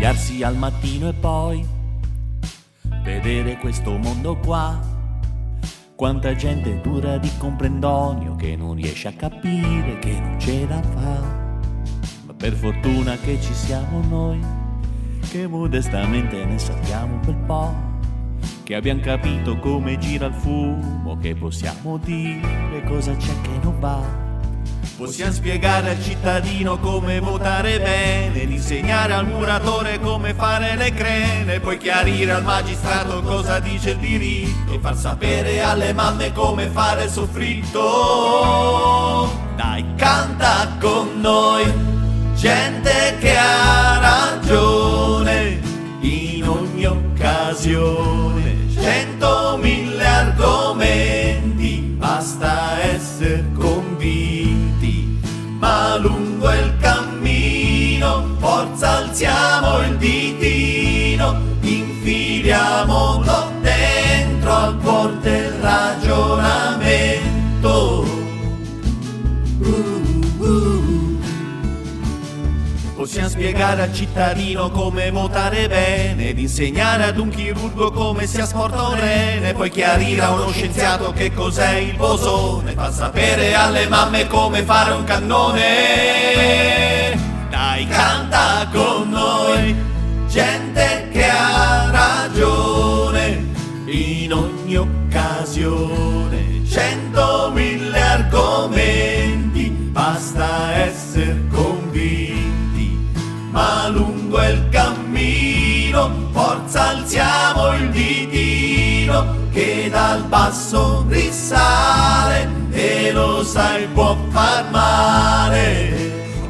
svegliarsi al mattino e poi vedere questo mondo qua. Quanta gente dura di comprendonio che non riesce a capire che non ce la fa. Ma per fortuna che ci siamo noi, che modestamente ne sappiamo un bel po', che abbiamo capito come gira il fumo, che possiamo dire cosa c'è che non va. Possiamo spiegare al cittadino come votare bene, insegnare al muratore come fare le crene, poi chiarire al magistrato cosa dice il diritto e far sapere alle mamme come fare il soffritto. Dai, canta con noi, gente che ha ragione in ogni occasione, 100.000 argomenti, basta essere convinti, ma lungo è il cammino, forza alziamo il ditino, infiliamolo dentro al cuore del ragionamento. Possiamo spiegare al cittadino come votare bene ed insegnare ad un chirurgo come si asporta un rene, poi chiarire a uno scienziato che cos'è il bosone, far sapere alle mamme come fare un cannone. Dai, canta con noi, gente che ha ragione in ogni occasione, 100.000 argomenti, basta essere convinti, ma lungo è il cammino, forza alziamo il ditino, che dal basso risale e lo sai può far male.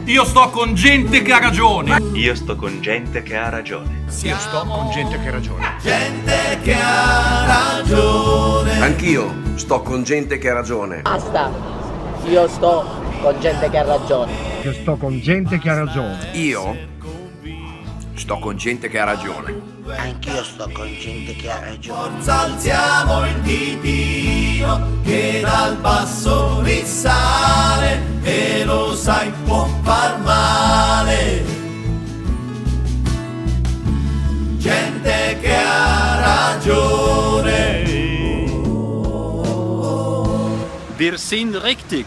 Io sto con gente che ha ragione. Io sto con gente che ha ragione. Io sto con gente che ha ragione. Gente che ha ragione. Anch'io sto con gente che ha ragione. Basta, io sto con gente che ha ragione. Io sto con gente che ha ragione. Io sto con gente che ha ragione. Anch'io sto con gente che ha ragione. Forza alziamo il ditino, che dal basso risale e lo sai può far male. Gente che ha ragione. Wir sind richtig.